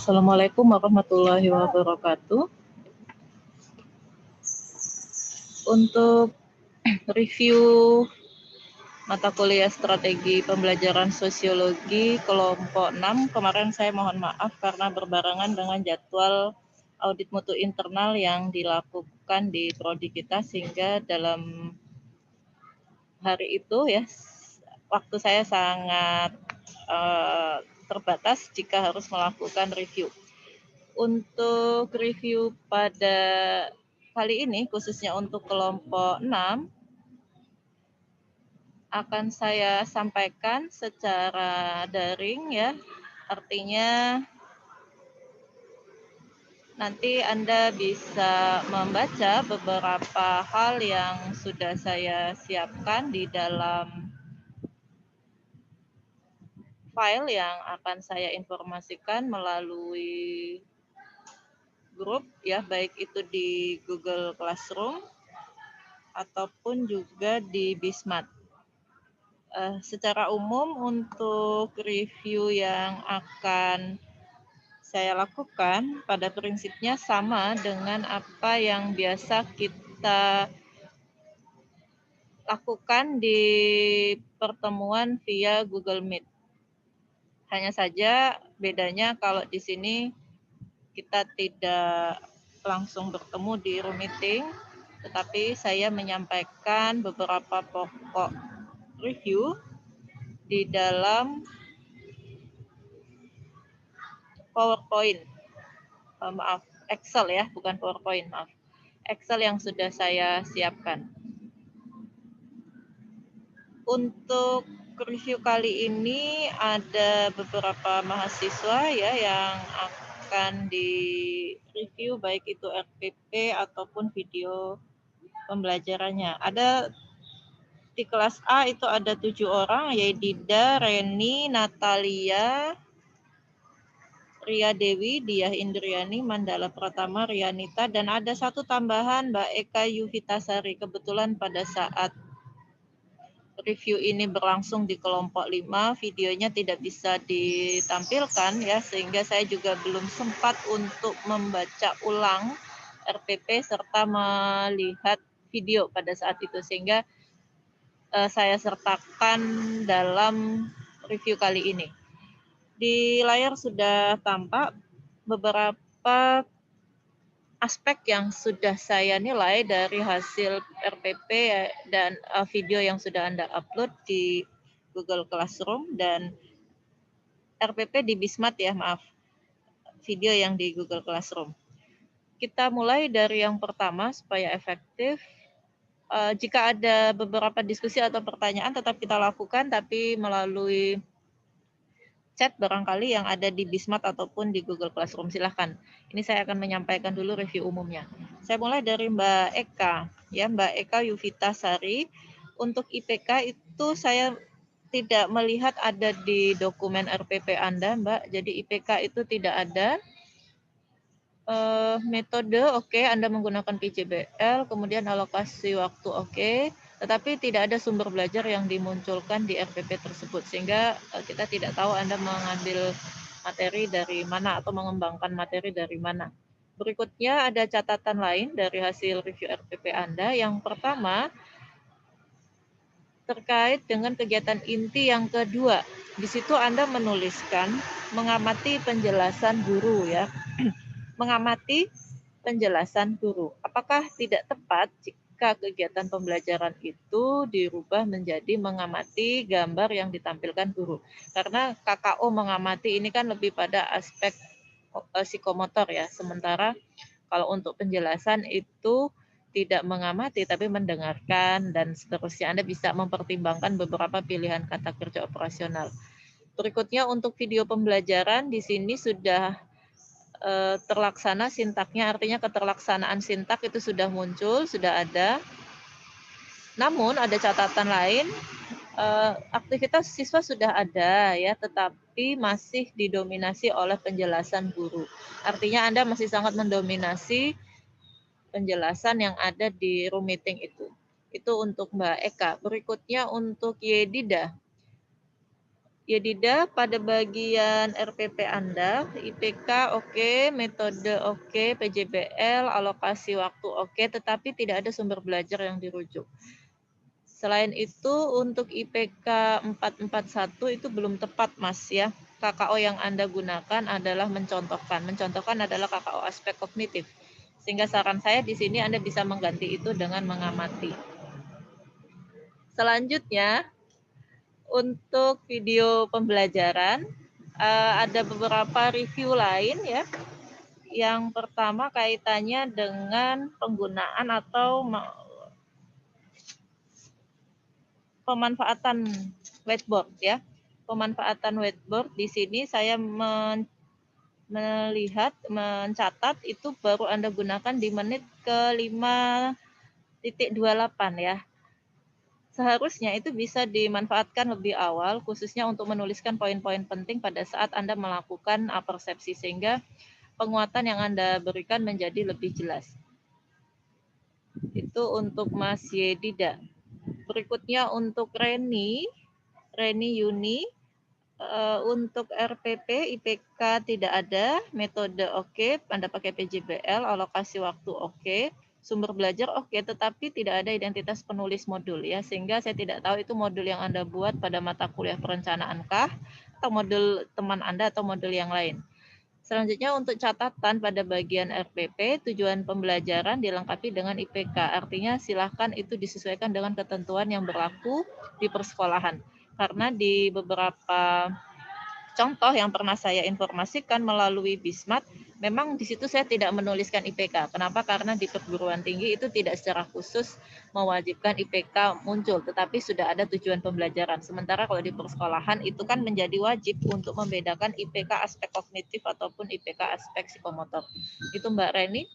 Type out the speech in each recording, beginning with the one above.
Assalamualaikum warahmatullahi wabarakatuh. Untuk review mata kuliah strategi pembelajaran sosiologi kelompok 6, kemarin saya mohon maaf karena berbarengan dengan jadwal audit mutu internal yang dilakukan di prodi kita, sehingga dalam hari itu ya waktu saya sangat terbatas jika harus melakukan review. Untuk review pada kali ini, khususnya untuk kelompok 6, akan saya sampaikan secara daring ya. Artinya nanti Anda bisa membaca beberapa hal yang sudah saya siapkan di dalam file yang akan saya informasikan melalui grup ya, baik itu di Google Classroom ataupun juga di Bismat. Secara umum untuk review yang akan saya lakukan pada prinsipnya sama dengan apa yang biasa kita lakukan di pertemuan via Google Meet. Hanya saja bedanya kalau di sini kita tidak langsung bertemu di room meeting, tetapi saya menyampaikan beberapa pokok review di dalam PowerPoint, Excel ya, bukan PowerPoint, maaf. Excel yang sudah saya siapkan. Untuk review kali ini ada beberapa mahasiswa ya yang akan di-review, baik itu RPP ataupun video pembelajarannya. Ada di kelas A itu ada 7 orang, yaitu Dida, Reni, Natalia, Ria Dewi, Diah Indriani, Mandala Pratama, Rianita, dan ada satu tambahan Mbak Eka Yuvitasari. Kebetulan pada saat review ini berlangsung di kelompok 5, videonya tidak bisa ditampilkan ya, sehingga saya juga belum sempat untuk membaca ulang RPP serta melihat video pada saat itu, sehingga saya sertakan dalam review kali ini. Di layar sudah tampak beberapa aspek yang sudah saya nilai dari hasil RPP dan video yang sudah Anda upload di Google Classroom dan RPP di Bismat ya, maaf, video yang di Google Classroom. Kita mulai dari yang pertama supaya efektif. Jika ada beberapa diskusi atau pertanyaan tetap kita lakukan, tapi melalui chat barangkali yang ada di Bismat ataupun di Google Classroom. Silahkan. Ini saya akan menyampaikan dulu review umumnya. Saya mulai dari Mbak Eka. Ya, Mbak Eka Yuvitasari. Untuk IPK itu saya tidak melihat ada di dokumen RPP Anda, Mbak. Jadi IPK itu tidak ada. Metode oke, Anda menggunakan PJBL, kemudian alokasi waktu oke, tetapi tidak ada sumber belajar yang dimunculkan di RPP tersebut, sehingga kita tidak tahu Anda mengambil materi dari mana atau mengembangkan materi dari mana. Berikutnya ada catatan lain dari hasil review RPP Anda. Yang pertama, terkait dengan kegiatan inti yang kedua. Di situ Anda menuliskan mengamati penjelasan guru ya. Mengamati penjelasan guru. Apakah tidak tepat jika kegiatan pembelajaran itu dirubah menjadi mengamati gambar yang ditampilkan guru? Karena KKO mengamati ini kan lebih pada aspek psikomotor ya. Sementara kalau untuk penjelasan itu tidak mengamati tapi mendengarkan dan seterusnya. Anda bisa mempertimbangkan beberapa pilihan kata kerja operasional. Berikutnya untuk video pembelajaran di sini sudah terlaksana sintaknya, artinya keterlaksanaan sintak itu sudah muncul, sudah ada. Namun ada catatan lain, aktivitas siswa sudah ada ya, tetapi masih didominasi oleh penjelasan guru. Artinya Anda masih sangat mendominasi penjelasan yang ada di room meeting itu. Itu untuk Mbak Eka. Berikutnya untuk Yedida. Yedida, pada bagian RPP Anda, IPK oke, metode oke, PJBL, alokasi waktu oke, tetapi tidak ada sumber belajar yang dirujuk. Selain itu, untuk IPK 441 itu belum tepat, Mas, ya. KKO yang Anda gunakan adalah mencontohkan. Mencontohkan adalah KKO aspek kognitif. Sehingga saran saya di sini Anda bisa mengganti itu dengan mengamati. Selanjutnya, untuk video pembelajaran, ada beberapa review lain ya. Yang pertama kaitannya dengan penggunaan atau pemanfaatan whiteboard ya. Pemanfaatan whiteboard di sini saya melihat, mencatat itu baru Anda gunakan di menit ke 5.28 ya. Seharusnya itu bisa dimanfaatkan lebih awal, khususnya untuk menuliskan poin-poin penting pada saat Anda melakukan persepsi, sehingga penguatan yang Anda berikan menjadi lebih jelas. Itu untuk Mas Yedida. Berikutnya untuk Reni Yuni, untuk RPP, IPK tidak ada, metode oke, Anda pakai PJBL, alokasi waktu oke, sumber belajar oke, tetapi tidak ada identitas penulis modul ya, sehingga saya tidak tahu itu modul yang Anda buat pada mata kuliah perencanaankah, atau modul teman Anda atau modul yang lain. Selanjutnya untuk catatan pada bagian RPP, tujuan pembelajaran dilengkapi dengan IPK, artinya silahkan itu disesuaikan dengan ketentuan yang berlaku di persekolahan. Karena di beberapa contoh yang pernah saya informasikan melalui Bismat, memang di situ saya tidak menuliskan IPK. Kenapa? Karena di perguruan tinggi itu tidak secara khusus mewajibkan IPK muncul, tetapi sudah ada tujuan pembelajaran. Sementara kalau di persekolahan itu kan menjadi wajib untuk membedakan IPK aspek kognitif ataupun IPK aspek psikomotor. Itu Mbak Reni.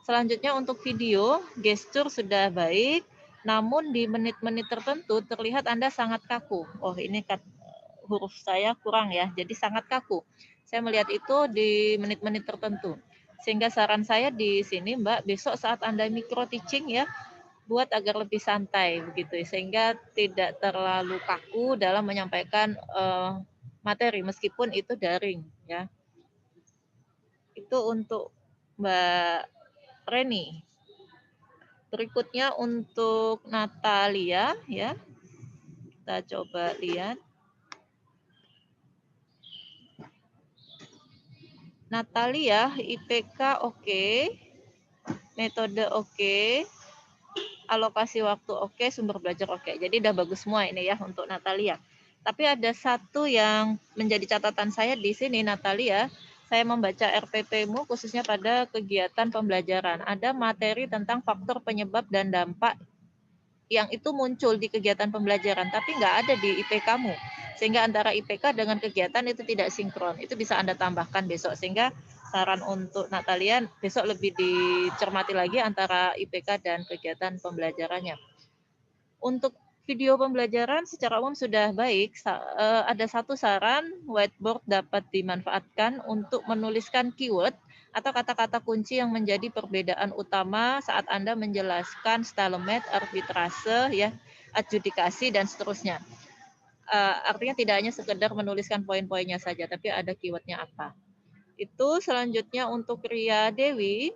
Selanjutnya untuk video, gestur sudah baik, namun di menit-menit tertentu terlihat Anda sangat kaku. Oh, ini huruf saya kurang ya, jadi sangat kaku. Saya melihat itu di menit-menit tertentu. Sehingga saran saya di sini Mbak, besok saat Anda micro teaching ya, buat agar lebih santai begitu, sehingga tidak terlalu kaku dalam menyampaikan materi meskipun itu daring ya. Itu untuk Mbak Reni. Berikutnya untuk Natalia ya. Kita coba lihat. Natalia, IPK oke, metode oke, alokasi waktu oke, sumber belajar oke. Jadi udah bagus semua ini ya untuk Natalia. Tapi ada satu yang menjadi catatan saya di sini Natalia, saya membaca RPP-mu khususnya pada kegiatan pembelajaran. Ada materi tentang faktor penyebab dan dampak yang itu muncul di kegiatan pembelajaran, tapi nggak ada di IPK-mu. Sehingga antara IPK dengan kegiatan itu tidak sinkron. Itu bisa Anda tambahkan besok. Sehingga saran untuk Natalia besok lebih dicermati lagi antara IPK dan kegiatan pembelajarannya. Untuk video pembelajaran secara umum sudah baik. Ada satu saran, whiteboard dapat dimanfaatkan untuk menuliskan keyword atau kata-kata kunci yang menjadi perbedaan utama saat Anda menjelaskan stalemet, arbitrase, ya, adjudikasi, dan seterusnya. Artinya tidak hanya sekedar menuliskan poin-poinnya saja, tapi ada keywordnya apa. Itu selanjutnya untuk Ria Dewi.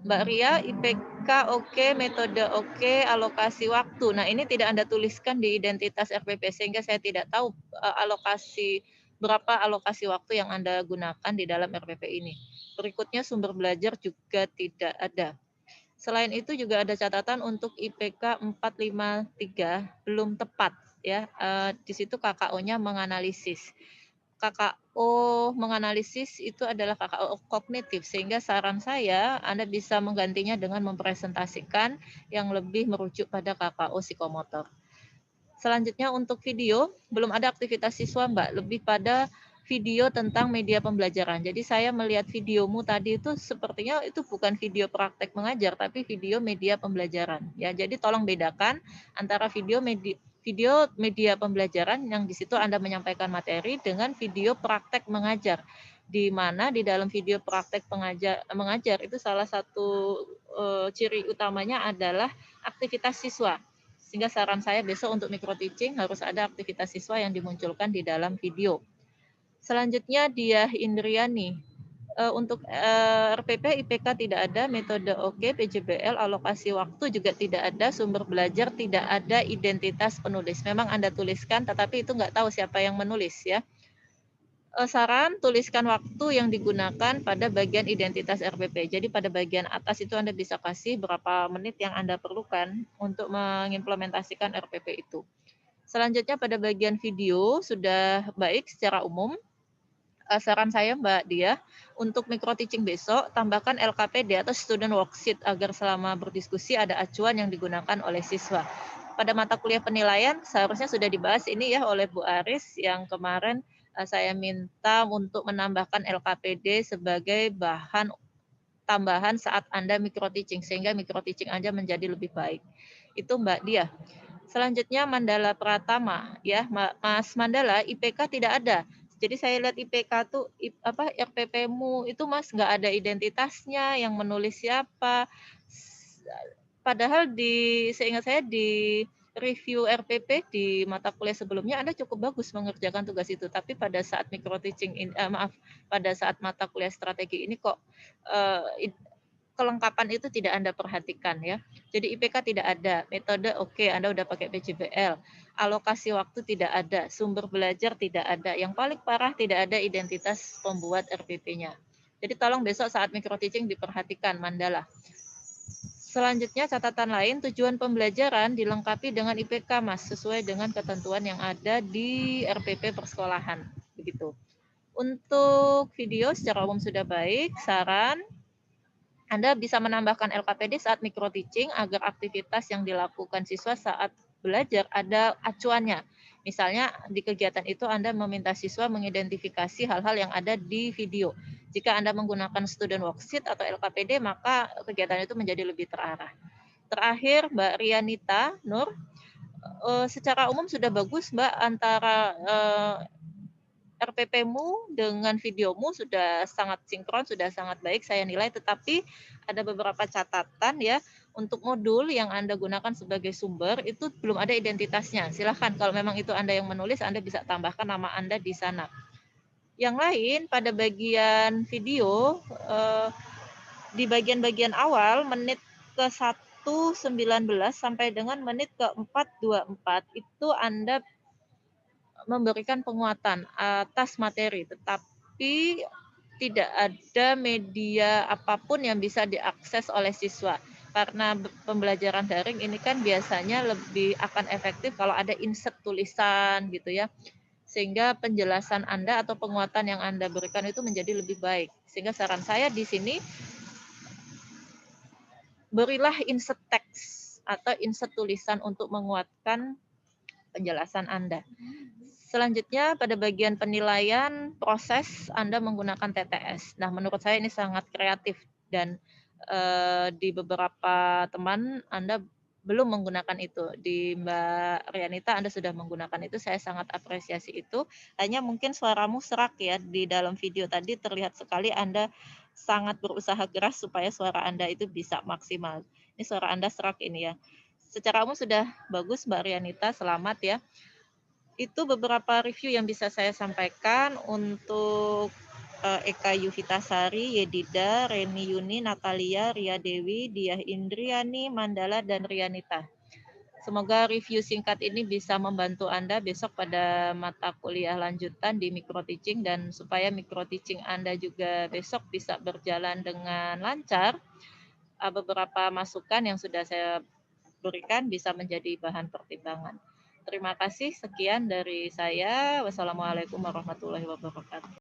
Mbak Ria, IPK oke, metode oke, alokasi waktu. Nah, ini tidak Anda tuliskan di identitas RPP, sehingga saya tidak tahu berapa alokasi waktu yang Anda gunakan di dalam RPP ini. Berikutnya sumber belajar juga tidak ada. Selain itu juga ada catatan untuk IPK 453 belum tepat ya. Di situ KKO-nya menganalisis. KKO menganalisis itu adalah KKO kognitif, sehingga saran saya Anda bisa menggantinya dengan mempresentasikan yang lebih merujuk pada KKO psikomotor. Selanjutnya untuk video, belum ada aktivitas siswa Mbak, lebih pada video tentang media pembelajaran. Jadi saya melihat videomu tadi itu sepertinya itu bukan video praktek mengajar, tapi video media pembelajaran. Ya, jadi tolong bedakan antara video media pembelajaran yang di situ Anda menyampaikan materi dengan video praktek mengajar. Di mana di dalam video praktek mengajar itu salah satu ciri utamanya adalah aktivitas siswa. Sehingga saran saya besok untuk micro teaching harus ada aktivitas siswa yang dimunculkan di dalam video. Selanjutnya Diah Indriani. Untuk RPP, IPK tidak ada, metode oke, PJBL, alokasi waktu juga tidak ada, sumber belajar tidak ada, identitas penulis. Memang Anda tuliskan, tetapi itu nggak tahu siapa yang menulis ya. Saran, tuliskan waktu yang digunakan pada bagian identitas RPP. Jadi pada bagian atas itu Anda bisa kasih berapa menit yang Anda perlukan untuk mengimplementasikan RPP itu. Selanjutnya pada bagian video sudah baik secara umum. Saran saya Mbak Dia, untuk micro teaching besok, tambahkan LKPD atau student worksheet agar selama berdiskusi ada acuan yang digunakan oleh siswa. Pada mata kuliah penilaian seharusnya sudah dibahas ini ya oleh Bu Aris yang kemarin saya minta untuk menambahkan LKPD sebagai bahan tambahan saat Anda micro teaching sehingga micro teaching Anda menjadi lebih baik. Itu Mbak Dia. Selanjutnya Mandala Pratama ya, Mas Mandala, IPK tidak ada. Jadi saya lihat IPK tuh RPP-mu itu Mas nggak ada identitasnya, yang menulis siapa. Padahal seingat saya di review RPP di mata kuliah sebelumnya Anda cukup bagus mengerjakan tugas itu, tapi pada saat micro teaching pada saat mata kuliah strategi ini kok kelengkapan itu tidak Anda perhatikan ya. Jadi IPK tidak ada, metode oke, Anda udah pakai PJBL, alokasi waktu tidak ada, sumber belajar tidak ada, yang paling parah tidak ada identitas pembuat RPP-nya. Jadi tolong besok saat micro teaching diperhatikan Mandala. Selanjutnya catatan lain, tujuan pembelajaran dilengkapi dengan IPK Mas, sesuai dengan ketentuan yang ada di RPP persekolahan. Begitu. Untuk video secara umum sudah baik, saran Anda bisa menambahkan LKPD saat micro teaching agar aktivitas yang dilakukan siswa saat belajar ada acuannya. Misalnya di kegiatan itu Anda meminta siswa mengidentifikasi hal-hal yang ada di video. Jika Anda menggunakan student worksheet atau LKPD, maka kegiatan itu menjadi lebih terarah. Terakhir, Mbak Rianita Nur, secara umum sudah bagus Mbak antara RPP-mu dengan videomu sudah sangat sinkron, sudah sangat baik saya nilai, tetapi ada beberapa catatan ya, untuk modul yang Anda gunakan sebagai sumber itu belum ada identitasnya. Silahkan kalau memang itu Anda yang menulis, Anda bisa tambahkan nama Anda di sana. Yang lain pada bagian video, di bagian-bagian awal menit ke 1:19 sampai dengan menit ke 4:24 itu Anda memberikan penguatan atas materi, tetapi tidak ada media apapun yang bisa diakses oleh siswa. Karena pembelajaran daring ini kan biasanya lebih akan efektif kalau ada insert tulisan gitu ya. Sehingga penjelasan Anda atau penguatan yang Anda berikan itu menjadi lebih baik. Sehingga saran saya di sini berilah insert teks atau insert tulisan untuk menguatkan penjelasan Anda. Selanjutnya pada bagian penilaian proses Anda menggunakan TTS. Nah, menurut saya ini sangat kreatif dan di beberapa teman Anda belum menggunakan itu. Di Mbak Rianita Anda sudah menggunakan itu, saya sangat apresiasi itu. Hanya mungkin suaramu serak ya di dalam video tadi terlihat sekali Anda sangat berusaha keras supaya suara Anda itu bisa maksimal. Ini suara Anda serak ini ya. Secara umum sudah bagus Mbak Rianita, selamat ya. Itu beberapa review yang bisa saya sampaikan untuk Eka Yuvitasari, Yedida, Reni Yuni, Natalia, Ria Dewi, Diah Indriani, Mandala, dan Rianita. Semoga review singkat ini bisa membantu Anda besok pada mata kuliah lanjutan di micro teaching dan supaya micro teaching Anda juga besok bisa berjalan dengan lancar. Beberapa masukan yang sudah saya berikan bisa menjadi bahan pertimbangan. Terima kasih, sekian dari saya. Wassalamualaikum warahmatullahi wabarakatuh.